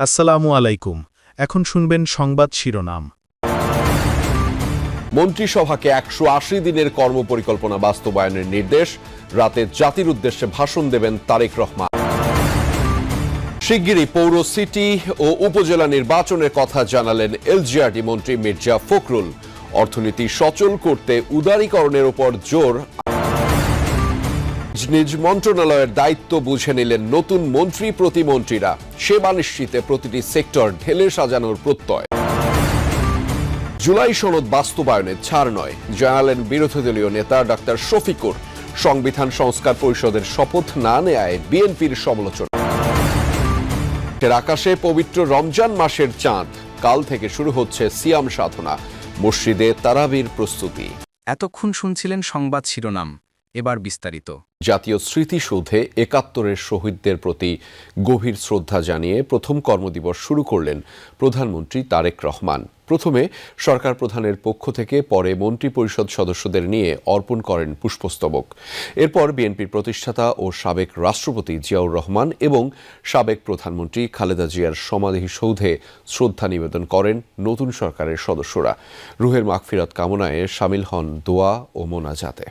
আসসালামু আলাইকুম। এখন শুনবেন সংবাদ শিরোনাম। মন্ত্রিসভাকে ১৮০ দিনের কর্মপরিকল্পনা বাস্তবায়নের নির্দেশ, রাতে জাতির উদ্দেশ্যে ভাষণ দেবেন তারেক রহমান। শিগগিরই পৌর, সিটি ও উপজেলা নির্বাচনের কথা জানালেন এলজিআরডি মন্ত্রী মির্জা ফখরুল। অর্থনীতি সচল করতে উদারীকরণের উপর জোর। নিজ মন্ত্রণালয়ের দায়িত্ব বুঝে নিলেন নতুন মন্ত্রী প্রতিমন্ত্রীরা। সেবা নিশ্চিতে প্রতিটি সেক্টর ঢেলে সাজানোর প্রত্যয়। জুলাই সনদ বাস্তবায়নে ছাড় নয়, জানালেন বিরোধী দলীয় নেতা ডাক্তার শফিকুর। সংবিধান সংস্কার পরিষদের শপথ না নেয়ায় বিএনপির সমালোচনা। আকাশে পবিত্র রমজান মাসের চাঁদ, কাল থেকে শুরু হচ্ছে সিয়াম সাধনা। মসজিদে তারাবির প্রস্তুতি। এতক্ষণ শুনছিলেন সংবাদ শিরোনাম, এবার বিস্তারিত। জাতীয় স্মৃতিসৌধে ৭১-এর শহীদদের প্রতি গভীর শ্রদ্ধা জানিয়ে প্রথম কর্মদিবস শুরু করলেন প্রধানমন্ত্রী তারেক রহমান। প্রথমে সরকার প্রধানের পক্ষ থেকে, পরে মন্ত্রিপরিষদ সদস্যদের নিয়ে অর্পণ করেন পুষ্পস্তবক। এরপর বিএনপির প্রতিষ্ঠাতা ও সাবেক রাষ্ট্রপতি জিয়াউর রহমান এবং সাবেক প্রধানমন্ত্রী খালেদা জিয়ার সমাধিসৌধে শ্রদ্ধা নিবেদন করেন নতুন সরকারের সদস্যরা। রুহের মাগফিরাত কামনায় শামিল হন দোয়া ও মোনাজাতে।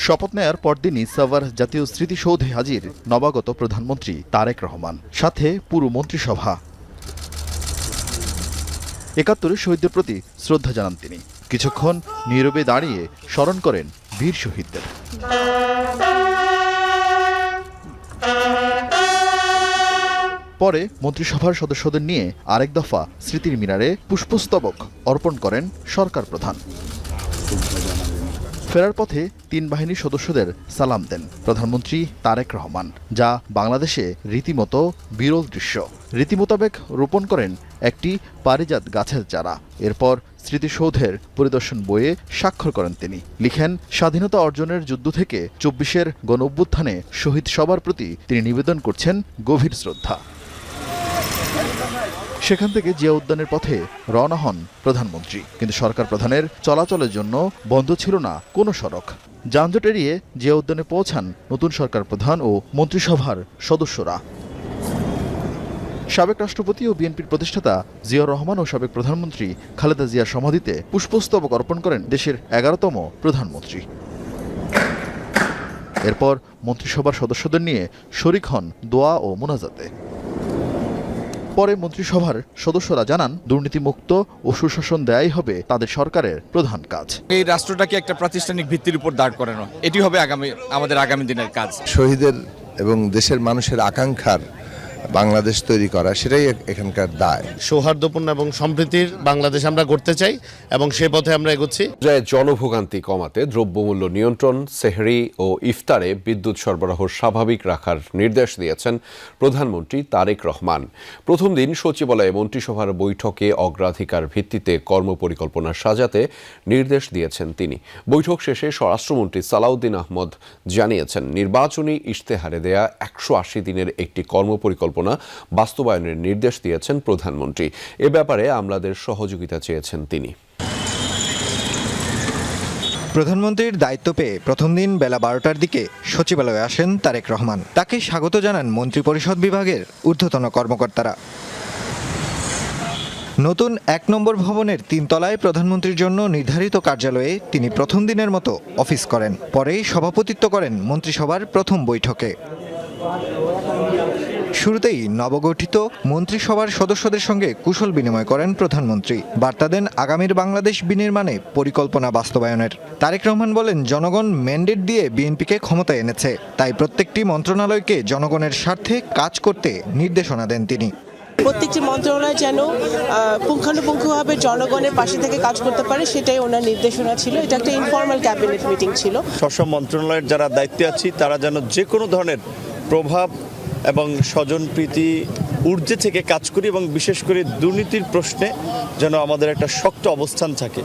শপথ নেয়ার পরদিনই সাভার জাতীয় স্মৃতিসৌধে হাজির নবাগত প্রধানমন্ত্রী তারেক রহমান, সাথে পুরো মন্ত্রিসভা। ৭১ শহীদদের প্রতি শ্রদ্ধা জানান তিনি। কিছুক্ষণ নীরবে দাঁড়িয়ে স্মরণ করেন বীর শহীদদের। পরে মন্ত্রিসভার সদস্যদের নিয়ে আরেক দফা স্মৃতির মিনারে পুষ্পস্তবক অর্পণ করেন সরকার প্রধান। ফেরার পথে তিন বাহিনীর সদস্যদের সালাম দেন প্রধানমন্ত্রী তারেক রহমান, যা বাংলাদেশে রীতিমতো বিরল দৃশ্য। রীতি মোতাবেক রোপণ করেন একটি পারিজাত গাছের চারা। এরপর স্মৃতিসৌধের পরিদর্শন বইয়ে স্বাক্ষর করেন তিনি। লিখেন, স্বাধীনতা অর্জনের যুদ্ধ থেকে ২৪-এর গণঅভ্যুত্থানে শহীদ সবার প্রতি তিনি নিবেদন করছেন গভীর শ্রদ্ধা। সেখান থেকে জিয়া উদ্যানের পথে রওনা হন প্রধানমন্ত্রী, কিন্তু সরকার প্রধানের চলাচলের জন্য বন্ধ ছিল না কোনো সড়ক। যানজট এড়িয়ে জিয়া উদ্যানে পৌঁছান নতুন সরকার প্রধান ও মন্ত্রিসভার সদস্যরা। সাবেক রাষ্ট্রপতি ও বিএনপির প্রতিষ্ঠাতা জিয়াউর রহমান ও সাবেক প্রধানমন্ত্রী খালেদা জিয়ার সমাধিতে পুষ্পস্তবক অর্পণ করেন দেশের ১১তম প্রধানমন্ত্রী। এরপর মন্ত্রিসভার সদস্যদের নিয়ে শরিক হন দোয়া ও মোনাজাতে। পরে মন্ত্রিসভার সদস্যরা জানান, দুর্নীতিমুক্ত ও সুশাসন দেয়াই হবে তাদের সরকারের প্রধান কাজ। এই রাষ্ট্রটাকে একটা প্রাতিষ্ঠানিক ভিত্তির উপর দাঁড় করানো, এটি হবে আমাদের আগামী দিনের কাজ। শহীদের এবং দেশের মানুষের আকাঙ্ক্ষার বাংলাদেশ তৈরি করা, সেটাই এখানকার দায়। সৌহার্দ্যপূর্ণ এবং সম্প্রীতির বাংলাদেশ আমরা গড়তে চাই এবং সে পথে আমরা এগোচ্ছি। জনভোগান্তি কমাতে দ্রব্যমূল্য নিয়ন্ত্রণ, সেহরি ও ইফতারে বিদ্যুৎ সরবরাহ স্বাভাবিক রাখার নির্দেশ দিয়েছেন প্রধানমন্ত্রী তারেক রহমান। প্রথম দিন সচিবালয়ে মন্ত্রিসভার বৈঠকে অগ্রাধিকার ভিত্তিতে কর্মপরিকল্পনা সাজাতে নির্দেশ দিয়েছেন তিনি। বৈঠক শেষে স্বরাষ্ট্রমন্ত্রী সালাউদ্দিন আহমদ জানিয়েছেন, নির্বাচনী ইশতেহারে দেয়া ১৮০ দিনের একটি কর্মপরিকল্পনা বাস্তবায়নের নির্দেশ দিয়েছেন প্রধানমন্ত্রী। এ ব্যাপারে আমলাদের সহযোগিতা চেয়েছেন তিনি। প্রধানমন্ত্রীর দায়িত্ব পেয়ে প্রথম দিন বেলা ১২টার দিকে সচিবালয়ে আসেন তারেক রহমান। তাকে স্বাগত জানান মন্ত্রিপরিষদ বিভাগের ঊর্ধ্বতন কর্মকর্তারা। নতুন ১ নম্বর ভবনের ৩ তলায় প্রধানমন্ত্রীর জন্য নির্ধারিত কার্যালয়ে তিনি প্রথম দিনের মতো অফিস করেন। পরেই সভাপতিত্ব করেন মন্ত্রিসভার প্রথম বৈঠকে। শুরুতেই নবগঠিত মন্ত্রিসভার সদস্যদের সঙ্গে কুশল বিনিময় করেন প্রধানমন্ত্রী। বার্তা দেন আগামীর বাংলাদেশ বিনির্মাণে পরিকল্পনা বাস্তবায়নের। তারেক রহমান বলেন, জনগণ ম্যান্ডেট দিয়ে বিএনপিকে ক্ষমতায় এনেছে, তাই প্রত্যেকটি মন্ত্রণালয়কে জনগণের স্বার্থে কাজ করতে নির্দেশনা দেন তিনি। প্রত্যেকটি মন্ত্রণালয় যেন পুঙ্খানুপুঙ্খভাবে জনগণের পাশে থেকে কাজ করতে পারে, সেটাই ওনার নির্দেশনা ছিল। এটা একটা ইনফর্মাল ক্যাবিনেট মিটিং ছিল। সব মন্ত্রণালয়ের যারা দায়িত্বে আছি তারা যেন যে কোনো ধরনের প্রভাব এবং স্বজনপ্রীতি ঊর্ধ্বে থেকে কাজ করি এবং বিশেষ করে দুর্নীতির প্রশ্নে যেন আমাদের একটা শক্ত অবস্থান থাকে।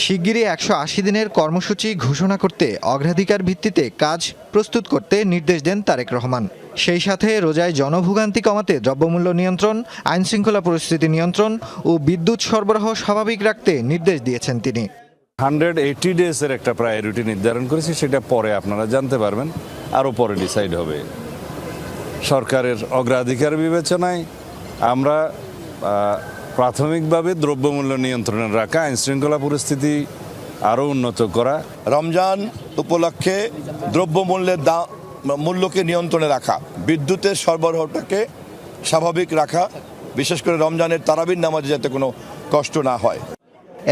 শিগগিরই ১৮০ দিনের কর্মসূচি ঘোষণা করতে অগ্রাধিকার ভিত্তিতে কাজ প্রস্তুত করতে নির্দেশ দেন তারেক রহমান। সেই সাথে রোজায় জনভোগান্তি কমাতে দ্রব্যমূল্য নিয়ন্ত্রণ, আইনশৃঙ্খলা পরিস্থিতি নিয়ন্ত্রণ ও বিদ্যুৎ সরবরাহ স্বাভাবিক রাখতে নির্দেশ দিয়েছেন তিনি। 180 ডেজের একটা প্রায়োরিটি নির্ধারণ করেছি, সেটা পরে আপনারা জানতে পারবেন, আরও পরে ডিসাইড হবে। সরকারের অগ্রাধিকার বিবেচনায় আমরা প্রাথমিকভাবে দ্রব্যমূল্য নিয়ন্ত্রণে রাখা, আইনশৃঙ্খলা পরিস্থিতি আরও উন্নত করা, রমজান উপলক্ষে দ্রব্যমূল্যের মূল্যকে নিয়ন্ত্রণে রাখা, বিদ্যুতের সরবরাহটাকে স্বাভাবিক রাখা, বিশেষ করে রমজানের তারাবির নামাজে যাতে কোনো কষ্ট না হয়।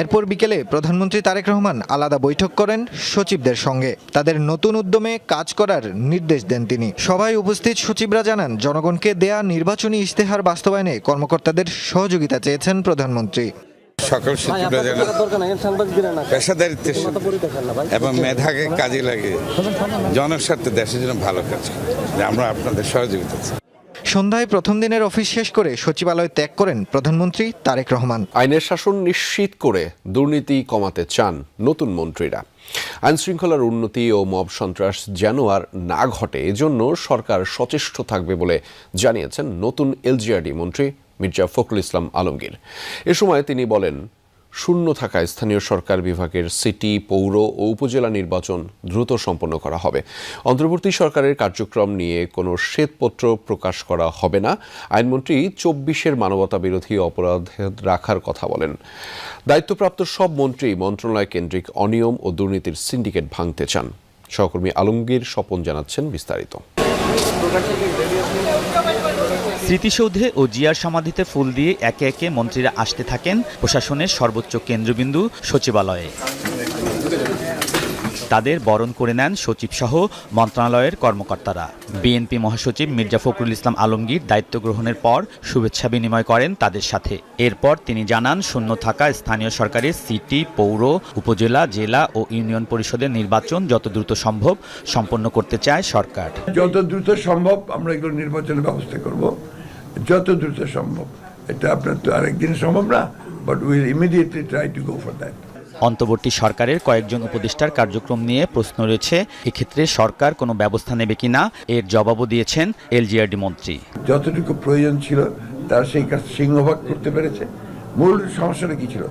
এরপর বিকেলে প্রধানমন্ত্রী তারেক রহমান আলাদা বৈঠক করেন সচিবদের সঙ্গে। তাদের নতুন উদ্যমে কাজ করার নির্দেশ দেন তিনি। সভায় উপস্থিত সচিবরা জানান, জনগণকে দেয়া নির্বাচনী ইশতেহার বাস্তবায়নে কর্মকর্তাদের সহযোগিতা চেয়েছেন প্রধানমন্ত্রী। সকল সচিবরা যেন পেশাদারিত্বের এবং মেধাকে কাজে লাগে জনস্বার্থে দেশের জন্য ভালো কাজ করে, আমরা আপনাদের সহযোগিতা চাই। সন্ধ্যায় প্রথম দিনের অফিস শেষ করে সচিবালয় ত্যাগ করেন প্রধানমন্ত্রী তারেক রহমান। আইনের শাসন নিশ্চিত করে দুর্নীতি কমাতে চান নতুন মন্ত্রীরা। আইনশৃঙ্খলার উন্নতি ও মব সন্ত্রাস যেন আর না ঘটে, এজন্য সরকার সচেষ্ট থাকবে বলে জানিয়েছেন নতুন এলজিআরডি মন্ত্রী মির্জা ফখরুল ইসলাম আলমগীর। এ সময় তিনি বলেন, শূন্য থাকা স্থানীয় সরকার বিভাগের সিটি, পৌর ও উপজেলা নির্বাচন দ্রুত সম্পন্ন করা হবে। অন্তর্বর্তী সরকারের কার্যক্রম নিয়ে কোনো শ্বেতপত্র প্রকাশ করা হবে না। আইনমন্ত্রী 24-এর মানবতা বিরোধী অপরাধ রাখার কথা বলেন। দায়িত্বপ্রাপ্ত সব মন্ত্রী মন্ত্রণালয় কেন্দ্রিক অনিয়ম ও দুর্নীতির সিন্ডিকেট ভাঙতে চান। সহকর্মী আলমগীর স্বপন জানাচ্ছেন বিস্তারিত। স্মৃতিসৌধে ও জিয়ার সমাধিতে ফুল দিয়ে একে একে মন্ত্রীরা আসতে থাকেন প্রশাসনের সর্বোচ্চ কেন্দ্রবিন্দু সচিবালয়ে। তাদের বরণ করে নেন সচিবসহ মন্ত্রণালয়ের কর্মকর্তারা। বিএনপি মহাসচিব মির্জা ফখরুল ইসলাম আলমগীর দায়িত্ব গ্রহণের পর শুভেচ্ছা বিনিময় করেন তাদের সাথে। এরপর তিনি জানান, শূন্য থাকা স্থানীয় সরকারের সিটি, পৌর, উপজেলা, জেলা ও ইউনিয়ন পরিষদের নির্বাচন যত দ্রুত সম্ভব সম্পন্ন করতে চায় সরকার। যত দ্রুত সম্ভব আমরা এগুলো নির্বাচনের ব্যবস্থা করব, যত দ্রুত সম্ভব। এটা আপনার তো আরেকদিন সম্ভব না, but will immediately try to go for that. অন্তর্বর্তী সরকারের কয়েকজন উপদেষ্টার কার্যক্রম নিয়ে প্রশ্ন রয়েছে, এক্ষেত্রে সরকার কোনো ব্যবস্থা নেবে কিনা, এর জবাবও দিয়েছেন এলজিআরডি মন্ত্রী। যতটুকু প্রয়োজন ছিল তার সেই কাজ সিংহভাগ করতে পেরেছে। মূল সমস্যাটা কি ছিল?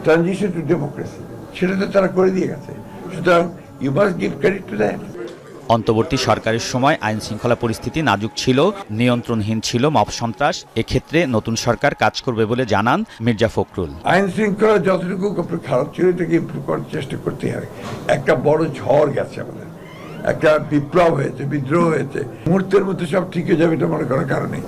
ট্রানজিশন টু ডেমোক্রেসি, সেটা তো তারা করে দিয়ে গেছে। সুতরাং you must give credit to that. অন্তর্বর্তী সরকারের সময় আইন শৃঙ্খলা পরিস্থিতি নাজুক ছিল, নিয়ন্ত্রণহীন ছিল মব সন্ত্রাস। এক্ষেত্রে নতুন সরকার কাজ করবে বলে জানান মির্জা ফখরুল। আইন শৃঙ্খলা যতটুকু খারাপ ছিল এটাকে ইমপ্রুভ করার চেষ্টা করতে হবে। একটা বড় ঝড় গেছে আমাদের, একটা বিপ্লব হয়েছে, বিদ্রোহ হয়েছে, মুহূর্তের মধ্যে সব ঠিক হয়ে যাবে এটা মনে করার কারণে।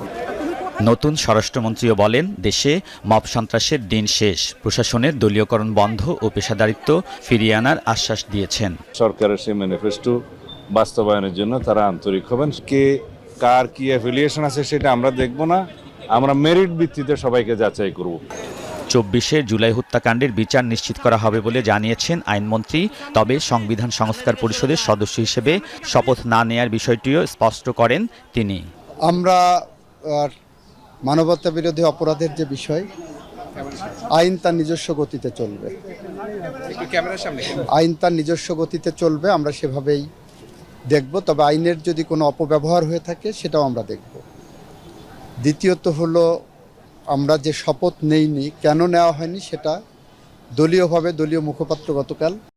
নতুন স্বরাষ্ট্রমন্ত্রীও বলেন, দেশে মব সন্ত্রাসের দিন শেষ। প্রশাসনের দলীয়করণ বন্ধ ও পেশাদারিত্ব ফিরিয়ে আনার আশ্বাস দিয়েছেন। সরকারের সেই ম্যানিফেস্টো বাস্তবায়নের জন্য তারা আন্তরিক হবেন। কে কার কি অ্যাফিলিয়েশন আছে সেটা আমরা দেখব না, আমরা মেরিট ভিত্তিতে সবাইকে যাচাই করব। 24 জুলাই হত্যাকাণ্ডের বিচার নিশ্চিত করা হবে বলে জানিয়েছেন আইনমন্ত্রী। তবে সংবিধান সংস্কার পরিষদের সদস্য হিসেবে শপথ না নেয়ার বিষয়টিও স্পষ্ট করেন তিনি। আমরা মানবতা বিরোধী অপরাধের যে বিষয়, আইন তার নিজস্ব গতিতে চলবে। আইন তার নিজস্ব গতিতে চলবে, আমরা সেভাবেই দেখব। তবে আইনের যদি কোনো অপব্যবহার হয়ে থাকে সেটাও আমরা দেখব। দ্বিতীয়ত হলো, আমরা যে শপথ নেইনি, কেন নেওয়া হয়নি সেটা দলীয়ভাবে দলীয় মুখপাত্র গতকাল